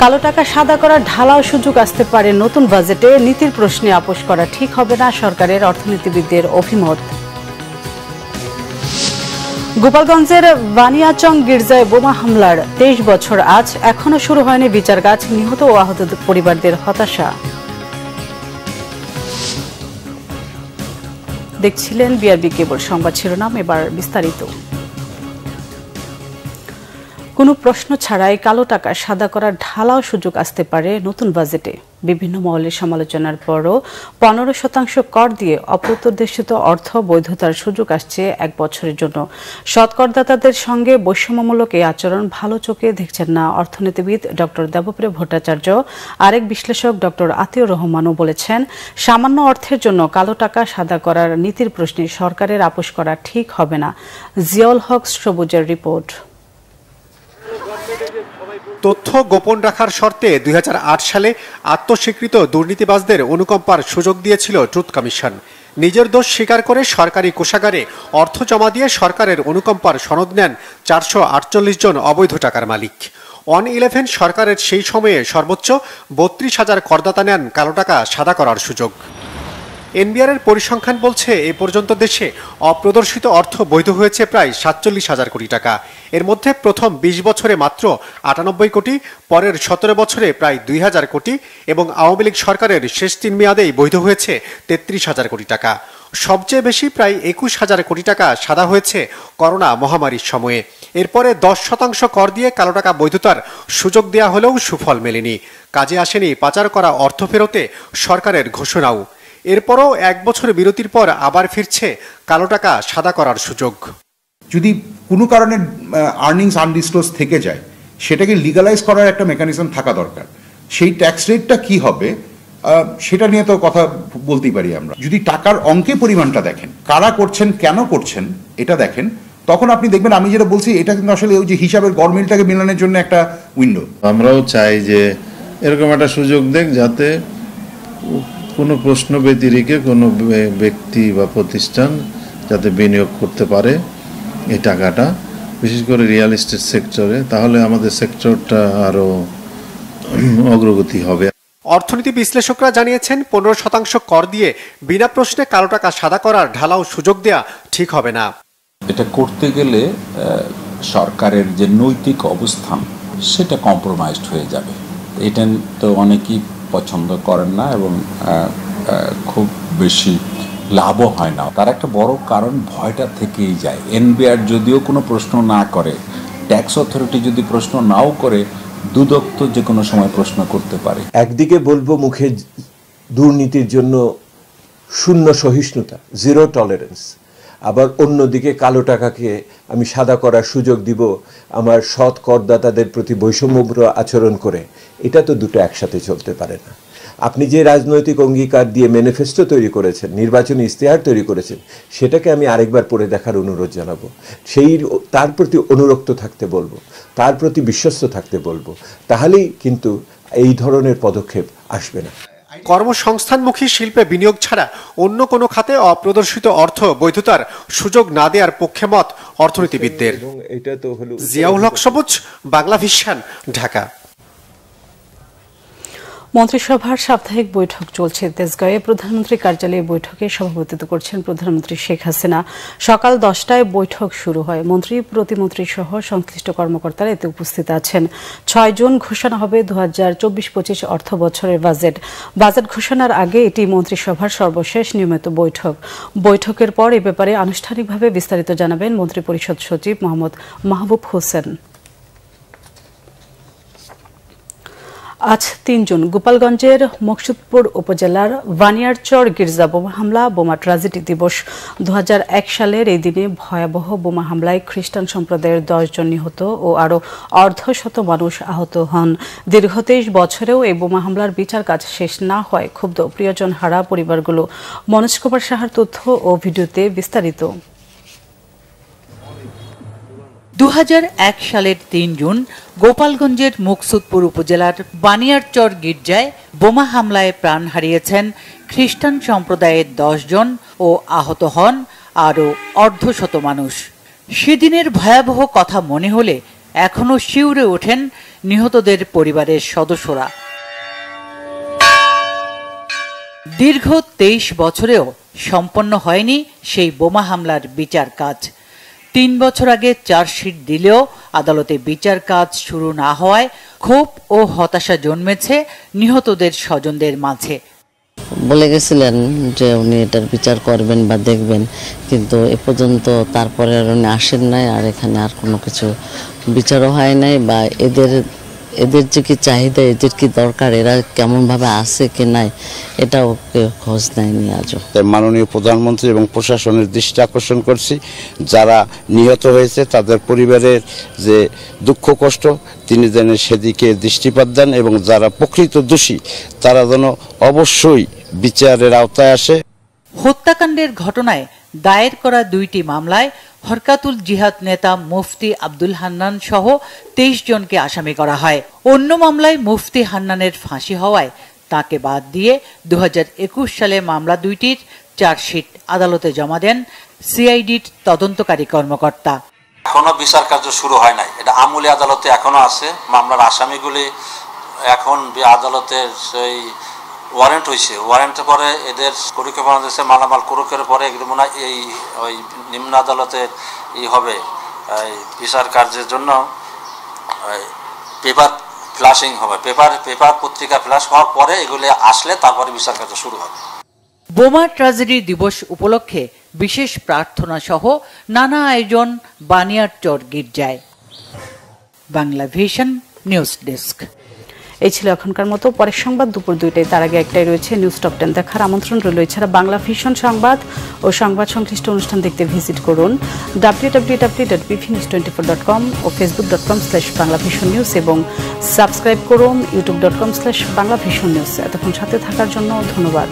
কালো টাকা সাদা করার ঢালাও সুযোগ আসতে পারে নতুন বাজেটে, নীতির প্রশ্নে আপোষ করা ঠিক হবে না সরকারের, অর্থনীতিবিদদের অভিমত। গোপালগঞ্জের বানিয়াচং গির্জায় বোমা হামলার 23 বছর আজ, এখনো শুরু হয়নি বিচারকাজ, নিহত ও আহত পরিবারদের হতাশা। দেখছিলেন বিআরবি কেবল সংবাদ শিরোনাম, এবার বিস্তারিত। কোনো প্রশ্ন ছাড়াই কালো টাকা সাদা করার ঢালাও সুযোগ আসতে পারে নতুন বাজেটে। বিভিন্ন মহলের সমালোচনার পরও 15% কর দিয়ে অপ্রত্যাশিত অর্থ বৈধতার সুযোগ আসছে 1 বছরের জন্য। সৎ করদাতাদের সঙ্গে বৈষম্যমূলক এই আচরণ ভালো চোখে দেখছেন না অর্থনীতিবিদ ডক্টর দেবপ্রিয় ভট্টাচার্য। আরেক বিশ্লেষক ডক্টর আতিউর রহমানও বলেছেন, সামান্য অর্থের জন্য কালো টাকা সাদা করার নীতির প্রশ্নে সরকারের আপোষ করা ঠিক হবে না। জিয়াউল হক সবুজের রিপোর্ট। তথ্য গোপন রাখার শর্তে 2008 সালে আত্মস্বীকৃত দুর্নীতিবাজদের অনুকম্পার সুযোগ দিয়েছিল ট্রুথ কমিশন। নিজের দোষ স্বীকার করে সরকারি কোষাগারে অর্থ জমা দিয়ে সরকারের অনুকম্পার সনদ নেন 448 জন অবৈধ টাকার মালিক। 111 সরকারের সেই সময়ে সর্বোচ্চ 32,000 করদাতা নেন কালো টাকা সাদা করার সুযোগ। এনবিআরের পরিসংখ্যান বলছে এ পর্যন্ত দেশে অপ্রদর্শিত অর্থ বৈধ হয়েছে প্রায় 47,000 কোটি টাকা। এর মধ্যে প্রথম 20 বছরে মাত্র 98 কোটি, পরের 17 বছরে প্রায় 2,000 কোটি এবং আওয়ামী লীগ সরকারের শেষ 3 মেয়াদেই বৈধ হয়েছে 33,000 কোটি টাকা। সবচেয়ে বেশি প্রায় 21,000 কোটি টাকা সাদা হয়েছে করোনা মহামারীর সময়ে। এরপরে 10% কর দিয়ে কালো টাকা বৈধতার সুযোগ দেওয়া হলেও সুফল মেলেনি। কাজে আসেনি পাচার করা অর্থ ফেরতে সরকারের ঘোষণাও। এরপরও 1 বছর বিরতির পর আবার ফিরছে কালো টাকা সাদা করার সুযোগ। যদি কোনো কারণে আর্নিংস আনডিসক্লোজ থেকে যায়, সেটাকে লিগালাইজ করার একটা মেকানিজম থাকা দরকার। সেই ট্যাক্স রেটটা কি হবে সেটা নিয়ে তো কথা বলতেই পারি আমরা। যদি টাকার অঙ্কে পরিমাণটা দেখেন, কারা করছেন, কেন করছেন এটা দেখেন, তখন আপনি দেখবেন আমি যেটা বলছি এটা কিন্তু আসলে ওই যে হিসাবের গরমিলটাকে মেলানোর জন্য একটা উইন্ডো। আমরাও চাই যে এরকম একটা সুযোগ দেখ, যাতে কোনো প্রশ্ন ব্যতিরেকে কোনো ব্যক্তি বা প্রতিষ্ঠান যাতে বিনিয়োগ করতে পারে এই টাকাটা, বিশেষ করে রিয়েল এস্টেট সেক্টরে, তাহলে আমাদের সেক্টরটা আরো অগ্রগতি হবে। অর্থনীতি বিশ্লেষকরা জানিয়েছেন 15% কর দিয়ে বিনা প্রশ্নে কালো টাকা সাদা করার ঢালাও সুযোগ দেয়া ঠিক হবে না। এটা করতে গেলে সরকারের যে নৈতিক অবস্থান সেটা কম্প্রোমাইজড হয়ে যাবে। এটা তো অনেকেই পছন্দ করেন না এবং খুব বেশি লাভও হয় না। তার একটা বড় কারণ ভয়টা থেকেই যায়। এনবিআর যদিও কোনো প্রশ্ন না করে, ট্যাক্স অথরিটি যদি প্রশ্ন নাও করে, দুদক যে কোনো সময় প্রশ্ন করতে পারে। একদিকে বলবো মুখে দুর্নীতির জন্য শূন্য সহিষ্ণুতা, জিরো টলারেন্স, আবার অন্যদিকে কালো টাকাকে আমি সাদা করার সুযোগ দিব আমার সৎ করদাতাদের প্রতি বৈষম্যমূলক আচরণ করে। এটা তো দুটো একসাথে চলতে পারে না। আপনি যে রাজনৈতিক অঙ্গীকার দিয়ে ম্যানিফেস্টো তৈরি করেছেন, নির্বাচনী ইশতেহার তৈরি করেছেন, সেটাকে আমি আরেকবার পড়ে দেখার অনুরোধ জানাবো। তার প্রতি অনুরক্ত থাকতে বলবো, তার প্রতি বিশ্বস্ত থাকতে বলবো, তাহলেই কিন্তু এই ধরনের পদক্ষেপ আসবে না। কর্মসংস্থানমুখী শিল্পে বিনিয়োগ ছাড়া অন্য কোনো খাতে অপ্রদর্শিত অর্থ বৈধতার সুযোগ না দেওয়ার পক্ষে মত অর্থনীতিবিদদের। জিয়াউল হক সবুজ, বাংলা ভিশন, ঢাকা। মন্ত্রিসভার সাপ্তাহিক বৈঠক চলছে তেজগাঁওয়ে। প্রধানমন্ত্রী কার্যালয়ে বৈঠকে সভাপতিত্ব করছেন প্রধানমন্ত্রী শেখ হাসিনা। সকাল 10টায় বৈঠক শুরু হয়। মন্ত্রী, প্রতিমন্ত্রী সহ সংশ্লিষ্ট কর্মকর্তারা এতে উপস্থিত আছেন। 6 জুন ঘোষণা হবে 2024-25 অর্থ বছরের বাজেট ঘোষণার আগে এটি মন্ত্রিসভার সর্বশেষ নিয়মিত বৈঠক। বৈঠকের পর এ ব্যাপারে আনুষ্ঠানিকভাবে বিস্তারিত জানাবেন মন্ত্রিপরিষদ সচিব মোহাম্মদ মাহবুব হোসেন। আজ 3 জুন গোপালগঞ্জের মকসুদপুর উপজেলার বানিয়ারচর গির্জা বোমা হামলা, বোমা ট্র্যাজেডি দিবস। 2001 সালের এই দিনে ভয়াবহ বোমা হামলায় খ্রিস্টান সম্প্রদায়ের 10 জন নিহত ও আরও অর্ধশত মানুষ আহত হন। দীর্ঘ 23 বছরেও এই বোমা হামলার বিচার কাজ শেষ না হয় ক্ষুব্ধ প্রিয়জন হারা পরিবারগুলো। মনোজ কুমার সাহার তথ্য ও ভিডিওতে বিস্তারিত। 2001 সালের 3 জুন গোপালগঞ্জের মুকসুদপুর উপজেলার বানিয়ারচর গির্জায় বোমা হামলায় প্রাণ হারিয়েছেন খ্রিস্টান সম্প্রদায়ের 10 জন ও আহত হন আরও অর্ধশত মানুষ। সেদিনের ভয়াবহ কথা মনে হলে এখনো শিউরে ওঠেন নিহতদের পরিবারের সদস্যরা। দীর্ঘ 23 বছরেও সম্পন্ন হয়নি সেই বোমা হামলার বিচার কাজ। 3 বছর আগে চার্জশিট দিলেও আদালতে বিচার কাজ শুরু না হওয়ায় ক্ষোভ ও হতাশা জন্মেছে নিহতদের স্বজনদের মাঝে। বলে গেছিলেন যে উনি এটার বিচার করবেন বা দেখবেন, কিন্তু এ পর্যন্ত তারপরে আর উনি আসেন নাই, আর এখানে আর কোনো কিছু বিচারও হয় নাই, বা এদের যে কি চাহিদা, এদের কি দরকার, এরা কেমনভাবে আছে কি নাই, এটাও কেউ খোঁজ নেয়নি আজও। মাননীয় প্রধানমন্ত্রী এবং প্রশাসনের দৃষ্টি আকর্ষণ করছি, যারা নিহত হয়েছে তাদের পরিবারের যে দুঃখ কষ্ট তিনি যেন সেদিকে দৃষ্টিপাত দেন, এবং যারা প্রকৃত দোষী তারা যেন অবশ্যই বিচারের আওতায় আসে। হত্যাকাণ্ডের ঘটনায় দায়ের করা 2টি মামলায় হরকাতুল জিহাদ নেতা মুফতি আব্দুল হান্নান সহ 23 জনকে আসামি করা হয়। অন্য মামলায় মুফতি হান্নানের ফাঁসি হওয়ায় তাকে বাদ দিয়ে 2021 সালে মামলা 2টির চার্জশিট আদালতে জমা দেন সিআইডির তদন্তকারী কর্মকর্তা। এখনো বিচার কার্য শুরু হয় নাই, এটা আমলি আদালতে এখনো আছে। মামলার আসামিগুলি এখন আদালতের সেই ওয়ারেন্ট হয়েছে, ওয়ারেন্টের পরে এদের কুরুকে বাংলাদেশে মালামাল কুরুকের পরে এগুলো মনে হয় এই ওই নিম্ন আদালতের হবে বিচার কার্যের জন্য পেপার ফ্লাশিং হবে, পেপার পত্রিকা ফ্লাশ হওয়ার পরে এগুলি আসলে তারপরে বিচার কার্য শুরু হবে। বোমা ট্র্যাজেডি দিবস উপলক্ষে বিশেষ প্রার্থনা সহ নানা আয়োজন বানিয়ারচর গির্জায়। Bangla vision news desk. এই ছিল এখনকার মতো। পরের সংবাদ দুপুর 2টায়, তার আগে একটাই রয়েছে নিউজ টপ 10 দেখার আমন্ত্রণ রইল। এছাড়া বাংলা ভিশন সংবাদ ও সংবাদ সংশ্লিষ্ট অনুষ্ঠান দেখতে ভিজিট করুন www.bvnews24.com ও facebook.com/banglavisionnews এবং সাবস্ক্রাইব করুন youtube.com/banglavisionnews। এতক্ষণ সাথে থাকার জন্য ধন্যবাদ।